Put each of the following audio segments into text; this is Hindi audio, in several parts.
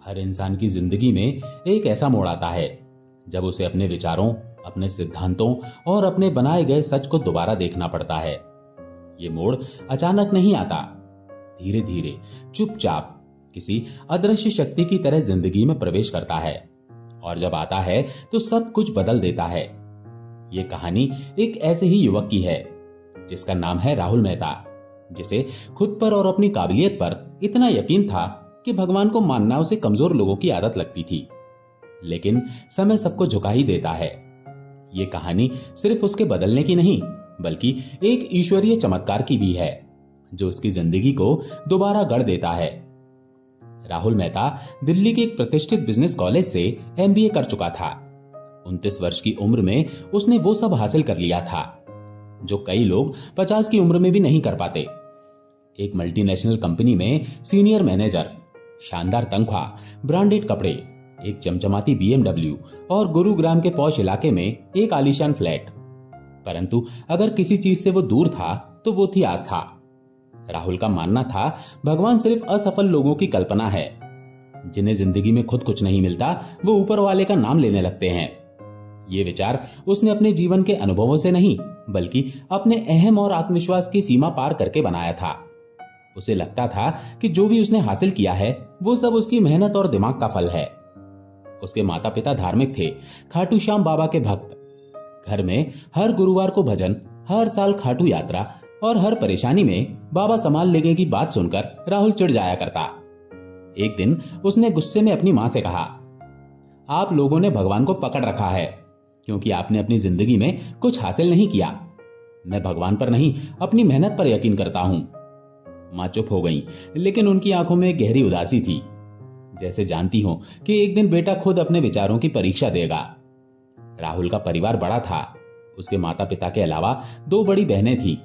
हर इंसान की जिंदगी में एक ऐसा मोड़ आता है जब उसे अपने विचारों, अपने सिद्धांतों और अपने बनाए गए सच को दोबारा देखना पड़ता है। ये मोड़ अचानक नहीं आता, धीरे धीरे चुपचाप किसी अदृश्य शक्ति की तरह जिंदगी में प्रवेश करता है और जब आता है तो सब कुछ बदल देता है। ये कहानी एक ऐसे ही युवक की है जिसका नाम है राहुल मेहता, जिसे खुद पर और अपनी काबिलियत पर इतना यकीन था कि भगवान को मानना उसे कमजोर लोगों की आदत लगती थी। लेकिन समय सबको झुका ही देता है। ये कहानी सिर्फ उसके बदलने की नहीं, बल्कि एक ईश्वरीय चमत्कार की भी है जो उसकी जिंदगी को दोबारा गढ़ देता है। राहुल मेहता दिल्ली के एक प्रतिष्ठित बिजनेस कॉलेज से एमबीए कर चुका था। 29 वर्ष की उम्र में उसने वो सब हासिल कर लिया था जो कई लोग 50 की उम्र में भी नहीं कर पाते। एक मल्टीनेशनल कंपनी में सीनियर मैनेजर, शानदार तनख्वाह, ब्रांडेड कपड़े, एक चमचमाती बीएमडब्ल्यू और गुरुग्राम के पॉश इलाके में एक आलीशान फ्लैट। परंतु अगर किसी चीज से वो दूर था तो वो थी आस्था। राहुल का मानना था भगवान सिर्फ असफल लोगों की कल्पना है। जिन्हें जिंदगी में खुद कुछ नहीं मिलता वो ऊपर वाले का नाम लेने लगते हैं। ये विचार उसने अपने जीवन के अनुभवों से नहीं, बल्कि अपने अहम और आत्मविश्वास की सीमा पार करके बनाया था। उसे लगता था कि जो भी उसने हासिल किया है वो सब उसकी मेहनत और दिमाग का फल है। उसके माता पिता धार्मिक थे, खाटू श्याम बाबा के भक्त। घर में हर गुरुवार को भजन, हर साल खाटू यात्रा और हर परेशानी में बाबा संभाल लेंगे की बात सुनकर राहुल चिढ़ जाया करता। एक दिन उसने गुस्से में अपनी मां से कहा, आप लोगों ने भगवान को पकड़ रखा है क्योंकि आपने अपनी जिंदगी में कुछ हासिल नहीं किया। मैं भगवान पर नहीं, अपनी मेहनत पर यकीन करता हूं। मां चुप हो गई, लेकिन उनकी आंखों में गहरी उदासी थी, जैसे जानती हो कि एक दिन बेटा खुद अपने विचारों की परीक्षा देगा। राहुल का परिवार बड़ा था। उसके माता पिता के अलावा 2 बड़ी बहनें थीं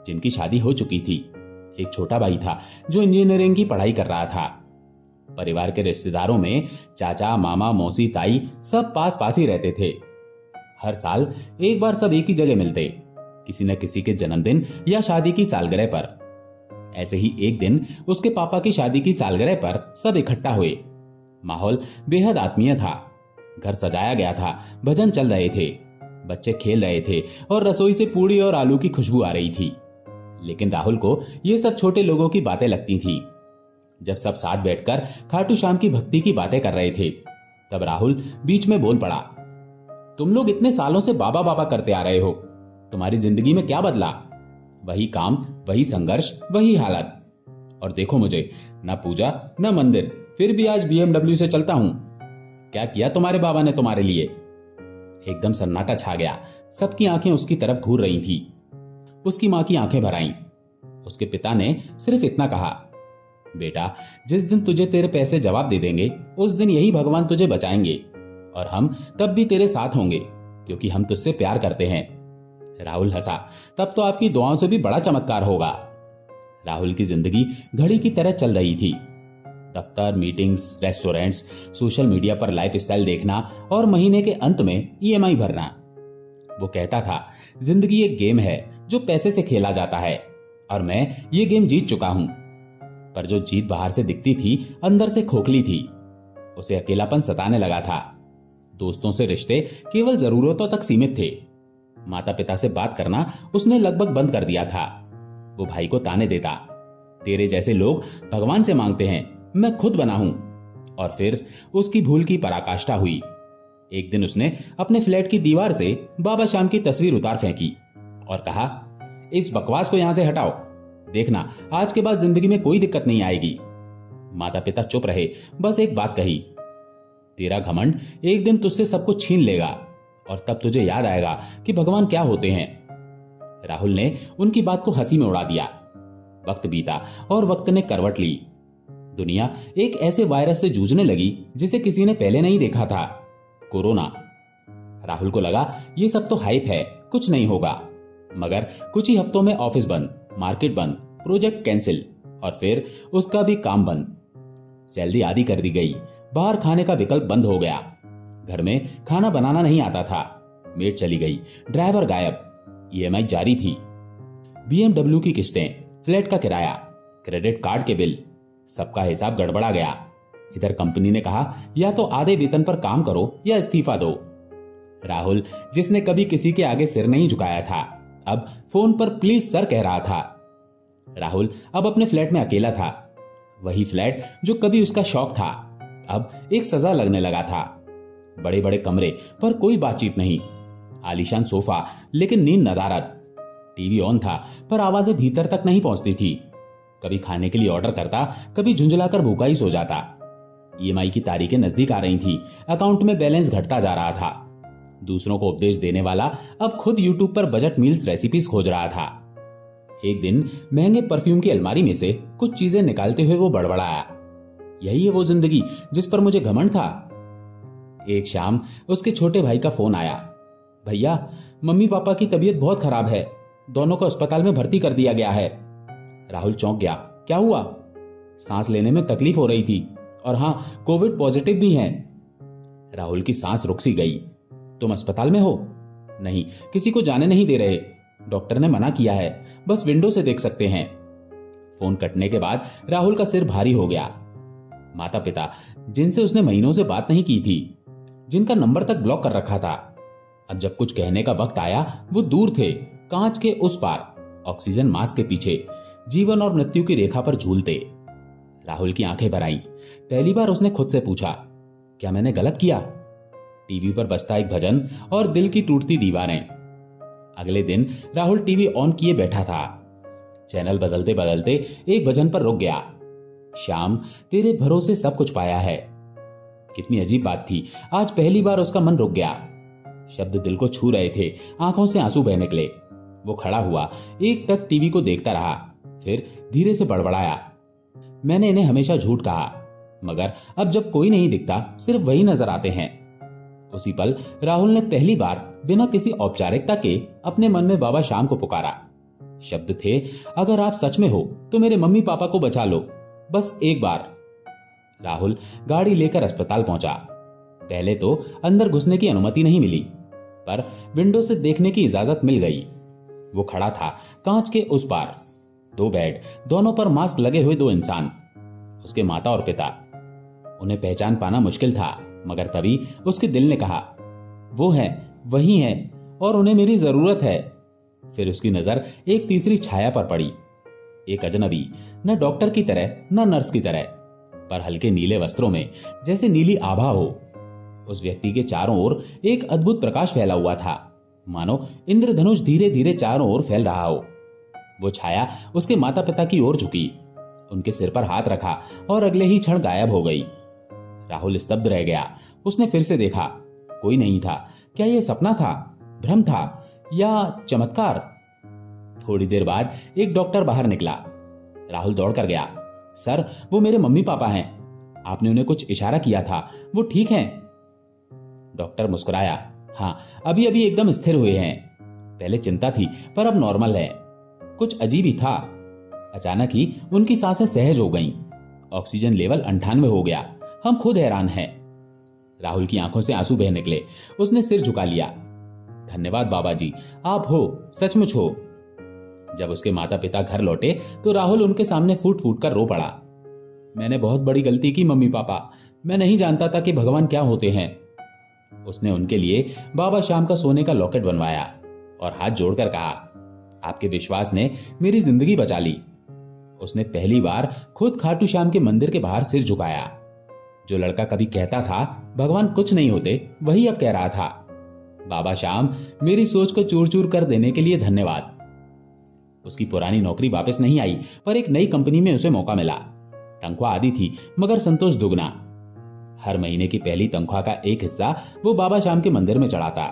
जिनकी शादी हो चुकी थी। एक छोटा भाई था जो इंजीनियरिंग की पढ़ाई कर रहा था। परिवार के रिश्तेदारों में चाचा, मामा, मौसी, ताई सब पास पास ही रहते थे। हर साल एक बार सब एक ही जगह मिलते, किसी न किसी के जन्मदिन या शादी की सालगिरह पर। ऐसे ही एक दिन उसके पापा की शादी की सालगिरह पर सब इकट्ठा हुए। माहौल बेहद आत्मीय था। घर सजाया गया था, भजन चल रहे थे, बच्चे खेल रहे थे और रसोई से पूड़ी और आलू की खुशबू आ रही थी। लेकिन राहुल को ये सब छोटे लोगों की बातें लगती थी। जब सब साथ बैठकर खाटू श्याम की भक्ति की बातें कर रहे थे, तब राहुल बीच में बोल पड़ा, तुम लोग इतने सालों से बाबा बाबा करते आ रहे हो, तुम्हारी जिंदगी में क्या बदला? वही काम, वही संघर्ष, वही हालत। और देखो मुझे, ना पूजा ना मंदिर, फिर भी आज बीएमडब्ल्यू से चलता हूं। क्या किया तुम्हारे बाबा ने तुम्हारे लिए? एकदम सन्नाटा छा गया। सबकी आंखें उसकी तरफ घूर रही थी। उसकी मां की आंखें भर आईं। उसके पिता ने सिर्फ इतना कहा, बेटा, जिस दिन तुझे तेरे पैसे जवाब दे देंगे उस दिन यही भगवान तुझे बचाएंगे और हम तब भी तेरे साथ होंगे क्योंकि हम तुझसे प्यार करते हैं। राहुल हंसा, तब तो आपकी दुआओं से भी बड़ा चमत्कार होगा। राहुल की जिंदगी घड़ी की तरह चल रही थी। दफ्तर, मीटिंग्स, रेस्टोरेंट्स, सोशल मीडिया पर लाइफस्टाइल देखना और महीने के अंत में ईएमआई भरना। वो कहता था, जिंदगी एक गेम है जो पैसे से खेला जाता है और मैं ये गेम जीत चुका हूं। पर जो जीत बाहर से दिखती थी, अंदर से खोखली थी। उसे अकेलापन सताने लगा था। दोस्तों से रिश्ते केवल जरूरतों तक सीमित थे। माता पिता से बात करना उसने लगभग बंद कर दिया था। वो भाई को ताने देता, तेरे जैसे लोग भगवान से मांगते हैं, मैं खुद बना हूं। और फिर उसकी भूल की पराकाष्ठा हुई। एक दिन उसने अपने फ्लैट की दीवार से बाबा श्याम की तस्वीर उतार फेंकी और कहा, इस बकवास को यहां से हटाओ, देखना आज के बाद जिंदगी में कोई दिक्कत नहीं आएगी। माता पिता चुप रहे, बस एक बात कही, तेरा घमंड एक दिन तुझसे सब कुछ छीन लेगा और तब तुझे याद आएगा कि भगवान क्या होते हैं। राहुल ने उनकी बात को हंसी में उड़ा दिया। वक्त बीता और वक्त ने करवट ली। दुनिया एक ऐसे वायरस से जूझने लगी जिसे किसी ने पहले नहीं देखा था, कोरोना। राहुल को लगा ये सब तो हाइप है, कुछ नहीं होगा। मगर कुछ ही हफ्तों में ऑफिस बंद, मार्केट बंद, प्रोजेक्ट कैंसिल और फिर उसका भी काम बंद। सैलरी आधी कर दी गई, बाहर खाने का विकल्प बंद हो गया, घर में खाना बनाना नहीं आता था, मेड चली गई, ड्राइवर गायब, ईएमआई जारी थी, बीएमडब्ल्यू की किस्तें, फ्लैट का किराया, क्रेडिट कार्ड के बिल, सबका हिसाब गड़बड़ा गया। इधर कंपनी ने कहा या तो आधे वेतन पर काम करो या इस्तीफा दो। राहुल, जिसने कभी किसी के आगे सिर नहीं झुकाया था, अब फोन पर प्लीज सर कह रहा था। राहुल अब अपने फ्लैट में अकेला था। वही फ्लैट जो कभी उसका शौक था, अब एक सजा लगने लगा था। बड़े बड़े कमरे पर कोई बातचीत नहीं, आलीशान सोफा लेकिन नींद नदारद। टीवी ऑन था पर आवाजें भीतर तक नहीं पहुंचती थी। कभी खाने के लिए ऑर्डर करता, कभी झुंझलाकर भूखा ही सो जाता। ईएमआई की तारीखें नजदीक आ रही थी, अकाउंट में बैलेंस घटता जा रहा था। दूसरों को उपदेश देने वाला अब खुद यूट्यूब पर बजट मील्स रेसिपीज खोज रहा था। एक दिन महंगे परफ्यूम की अलमारी में से कुछ चीजें निकालते हुए वो बड़बड़ाया, यही है वो जिंदगी जिस पर मुझे घमंड था। एक शाम उसके छोटे भाई का फोन आया, भैया मम्मी पापा की तबीयत बहुत खराब है, दोनों को अस्पताल में भर्ती कर दिया गया है। राहुल चौंक गया, क्या हुआ? सांस लेने में तकलीफ हो रही थी और हाँ, कोविड पॉजिटिव भी हैं। राहुल की सांस रुक सी गई। तुम अस्पताल में हो? नहीं, किसी को जाने नहीं दे रहे, डॉक्टर ने मना किया है, बस विंडो से देख सकते हैं। फोन कटने के बाद राहुल का सिर भारी हो गया। माता पिता जिनसे उसने महीनों से बात नहीं की थी, जिनका नंबर तक ब्लॉक कर रखा था, अब जब कुछ कहने का वक्त आया वो दूर थे, कांच के उस पार, ऑक्सीजन मास्क के पीछे, जीवन और मृत्यु की रेखा पर झूलते। राहुल की आंखें भर आईं। पहली बार उसने खुद से पूछा, क्या मैंने गलत किया? टीवी पर बजता एक भजन और दिल की टूटती दीवारें। अगले दिन राहुल टीवी ऑन किए बैठा था। चैनल बदलते बदलते एक भजन पर रुक गया, श्याम तेरे भरोसे सब कुछ पाया है। कितनी अजीब बात थी, आज पहली बार उसका मन रुक गया। शब्द दिल को छू रहे थे, आंखों से आंसू बह निकले। वो खड़ा हुआ, एक टक टीवी को देखता रहा, फिर धीरे से बड़बड़ाया, मैंने इन्हें हमेशा झूठ कहा, मगर अब जब कोई नहीं दिखता, सिर्फ वही नजर आते हैं। उसी पल राहुल ने पहली बार बिना किसी औपचारिकता के अपने मन में बाबा श्याम को पुकारा। शब्द थे, अगर आप सच में हो तो मेरे मम्मी पापा को बचा लो, बस एक बार। राहुल गाड़ी लेकर अस्पताल पहुंचा। पहले तो अंदर घुसने की अनुमति नहीं मिली, पर विंडो से देखने की इजाजत मिल गई। वो खड़ा था कांच के उस पार, दो बेड, दोनों पर मास्क लगे हुए दो इंसान, उसके माता और पिता। उन्हें पहचान पाना मुश्किल था, मगर तभी उसके दिल ने कहा, वो हैं, वही हैं और उन्हें मेरी जरूरत है। फिर उसकी नजर एक तीसरी छाया पर पड़ी, एक अजनबी, न डॉक्टर की तरह न नर्स की तरह, पर हल्के नीले वस्त्रों में, जैसे नीली आभा हो। उस व्यक्ति के चारों ओर एक अद्भुत प्रकाश फैला हुआ था, मानो इंद्रधनुष धीरे धीरे चारों ओर फैल रहा हो। वो छाया उसके माता पिता की ओर झुकी, उनके सिर पर हाथ रखा और अगले ही क्षण गायब हो गई। राहुल स्तब्ध रह गया। उसने फिर से देखा, कोई नहीं था। क्या यह सपना था, भ्रम था या चमत्कार? थोड़ी देर बाद एक डॉक्टर बाहर निकला। राहुल दौड़कर गया, सर वो मेरे मम्मी पापा हैं, आपने उन्हें कुछ इशारा किया था, वो ठीक हैं? डॉक्टर मुस्कुराया, हाँ अभी अभी एकदम स्थिर हुए हैं, पहले चिंता थी पर अब नॉर्मल है। कुछ अजीब ही था, अचानक ही उनकी सांसें सहज हो गईं, ऑक्सीजन लेवल 98 हो गया, हम खुद हैरान हैं। राहुल की आंखों से आंसू बह निकले। उसने सिर झुका लिया, धन्यवाद बाबा जी, आप हो, सचमुच हो। जब उसके माता पिता घर लौटे तो राहुल उनके सामने फूट फूट कर रो पड़ा। मैंने बहुत बड़ी गलती की मम्मी पापा, मैं नहीं जानता था कि भगवान क्या होते हैं। उसने उनके लिए बाबा श्याम का सोने का लॉकेट बनवाया और हाथ जोड़कर कहा, आपके विश्वास ने मेरी जिंदगी बचा ली। उसने पहली बार खुद खाटू श्याम के मंदिर के बाहर सिर झुकाया। जो लड़का कभी कहता था भगवान कुछ नहीं होते, वही अब कह रहा था, बाबा श्याम मेरी सोच को चूर चूर कर देने के लिए धन्यवाद। उसकी पुरानी नौकरी वापस नहीं आई, पर एक नई कंपनी में उसे मौका मिला। तनख्वाह आधी थी मगर संतोष दुगना। हर महीने की पहली तनख्वाह का एक हिस्सा वो बाबा श्याम के मंदिर में चढ़ाता।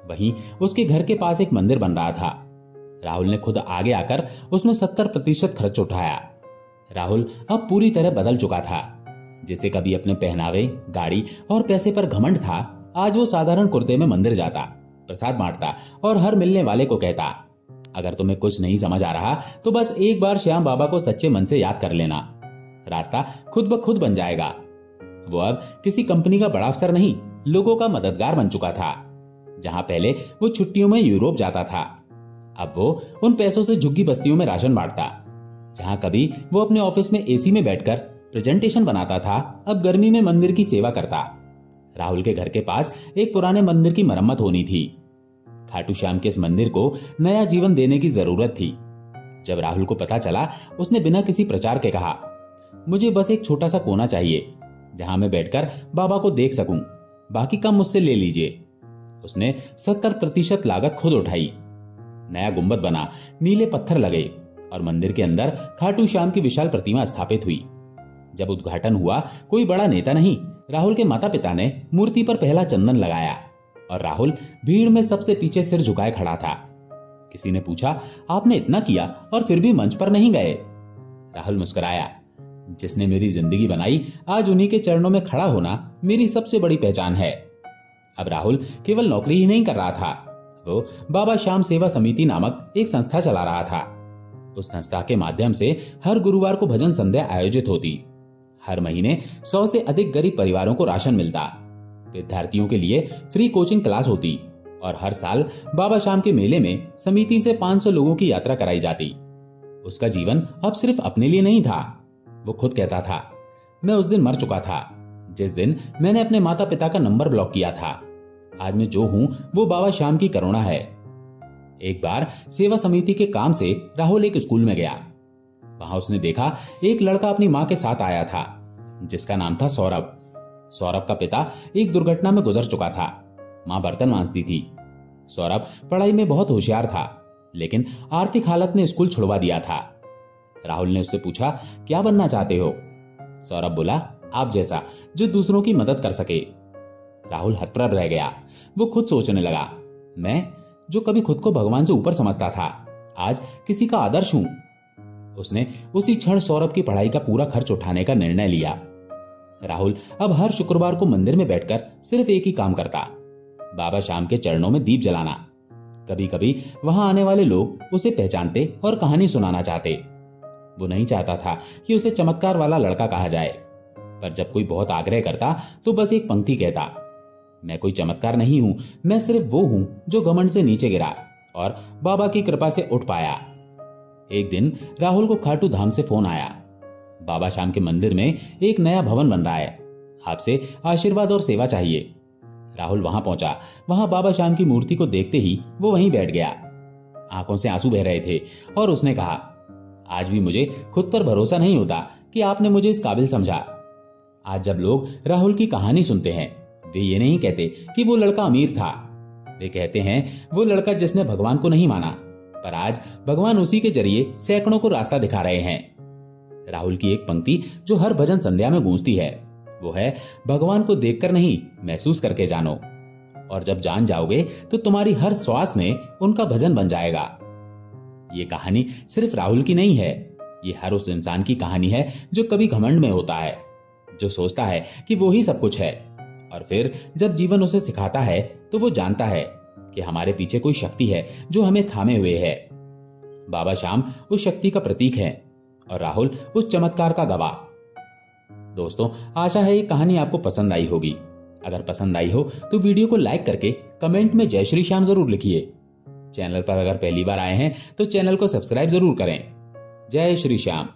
वहीं उसके घर के पास एक मंदिर बन रहा था। राहुल ने खुद आगे आकर उसमें 70% खर्च उठाया। राहुल अब पूरी तरह बदल चुका था। जिसे कभी अपने पहनावे, गाड़ी और पैसे पर घमंड था, आज वो साधारण कुर्ते में मंदिर जाता, प्रसाद बांटता और हर मिलने वाले को कहता, अगर तुम्हें कुछ नहीं समझ आ रहा तो बस एक बार श्याम बाबा को सच्चे मन से याद कर लेना, रास्ता खुद ब खुद बन जाएगा। वो अब किसी कंपनी का बड़ा अफसर नहीं, लोगों का मददगार बन चुका था। जहां पहले वो छुट्टियों में यूरोप जाता था, अब वो उन पैसों से झुग्गी बस्तियों में राशन बांटता। जहां कभी वो अपने ऑफिस में एसी में बैठकर प्रेजेंटेशन बनाता था, अब गर्मी में मंदिर की सेवा करता। राहुल के घर के पास एक पुराने मंदिर की मरम्मत होनी थी। खाटू श्याम के इस मंदिर को नया जीवन देने की जरूरत थी। जब राहुल को पता चला, उसने बिना किसी प्रचार के कहा, मुझे बस एक छोटा सा कोना चाहिए जहां मैं बैठकर बाबा को देख सकूं, बाकी काम मुझसे ले लीजिए। उसने 70% लागत खुद उठाई। नया गुंबद बना, नीले पत्थर लगे और मंदिर के अंदर खाटू श्याम की विशाल प्रतिमा स्थापित हुई। जब उद्घाटन हुआ, कोई बड़ा नेता नहीं, राहुल के माता पिता ने मूर्ति पर पहला चंदन लगाया और राहुल भीड़ में सबसे पीछे सिर झुकाए खड़ा था। किसी ने पूछा, आपने इतना किया और फिर भी मंच पर नहीं गए? राहुल मुस्कुराया, जिसने मेरी जिंदगी बनाई, आज उन्हीं के चरणों में खड़ा होना मेरी सबसे बड़ी पहचान है। अब राहुल केवल नौकरी ही नहीं कर रहा था, वो बाबा श्याम सेवा समिति नामक एक संस्था चला रहा था। उस संस्था के माध्यम से हर गुरुवार को भजन संध्या आयोजित होती। हर महीने 100 से अधिक गरीब परिवारों को राशन मिलता। विद्यार्थियों के लिए फ्री कोचिंग क्लास होती और हर साल बाबा श्याम के मेले में समिति से 500 लोगों की यात्रा कराई जाती। उसका जीवन अब सिर्फ अपने लिए नहीं था। वो खुद कहता था, मैं उस दिन मर चुका था जिस दिन मैंने अपने माता पिता का नंबर ब्लॉक किया था। आज मैं जो हूं वो बाबा श्याम की करुणा है। एक बार सेवा समिति के काम से राहुल एक स्कूल में गया। वहां उसने देखा एक लड़का अपनी मां के साथ आया था, जिसका नाम था सौरभ। सौरभ का पिता एक दुर्घटना में गुजर चुका था। मां बर्तन मांजती थी। सौरभ पढ़ाई में बहुत होशियार था, लेकिन आर्थिक हालत ने स्कूल छुड़वा दिया था। राहुल ने उससे पूछा, क्या बनना चाहते हो? सौरभ बोला, आप जैसा, जो दूसरों की मदद कर सके। राहुल हतप्रभ रह गया। वो खुद सोचने लगा, मैं जो कभी खुद को भगवान से ऊपर समझता था, आज किसी का आदर्श हूं। उसने उसी क्षण सौरभ की पढ़ाई का पूरा खर्च उठाने का निर्णय लिया। राहुल अब हर शुक्रवार को मंदिर में बैठकर सिर्फ एक ही काम करता, बाबा श्याम के चरणों में दीप जलाना। कभी कभी वहां आने वाले लोग उसे पहचानते और कहानी सुनाना चाहते। वो नहीं चाहता था कि उसे चमत्कार वाला लड़का कहा जाए, पर जब कोई बहुत आग्रह करता तो बस एक पंक्ति कहता, मैं कोई चमत्कार नहीं हूं, मैं सिर्फ वो हूं जो घमंड से नीचे गिरा और बाबा की कृपा से उठ पाया। एक दिन राहुल को खाटू धाम से फोन आया, बाबा श्याम के मंदिर में एक नया भवन बन रहा है, आपसे आशीर्वाद और सेवा चाहिए। राहुल वहां पहुंचा। वहां बाबा श्याम की मूर्ति को देखते ही वो वहीं बैठ गया। आंखों से आंसू बह रहे थे और उसने कहा, आज भी मुझे खुद पर भरोसा नहीं होता कि आपने मुझे इस काबिल समझा। आज जब लोग राहुल की कहानी सुनते हैं, वे ये नहीं कहते कि वो लड़का अमीर था, वे कहते हैं वो लड़का जिसने भगवान को नहीं माना, पर आज भगवान उसी के जरिए सैकड़ों को रास्ता दिखा रहे हैं। राहुल की एक पंक्ति जो हर भजन संध्या में गूंजती है, वो है, भगवान को देखकर नहीं, महसूस करके जानो, और जब जान जाओगे तो तुम्हारी हर श्वास में उनका भजन बन जाएगा। ये कहानी सिर्फ राहुल की नहीं है, ये हर उस इंसान की कहानी है जो कभी घमंड में होता है, जो सोचता है कि वो ही सब कुछ है, और फिर जब जीवन उसे सिखाता है तो वो जानता है कि हमारे पीछे कोई शक्ति है जो हमें थामे हुए है। बाबा श्याम उस शक्ति का प्रतीक है और राहुल उस चमत्कार का गवाह। दोस्तों, आशा है ये कहानी आपको पसंद आई होगी। अगर पसंद आई हो तो वीडियो को लाइक करके कमेंट में जय श्री श्याम जरूर लिखिए। चैनल पर अगर पहली बार आए हैं तो चैनल को सब्सक्राइब जरूर करें। जय श्री श्याम।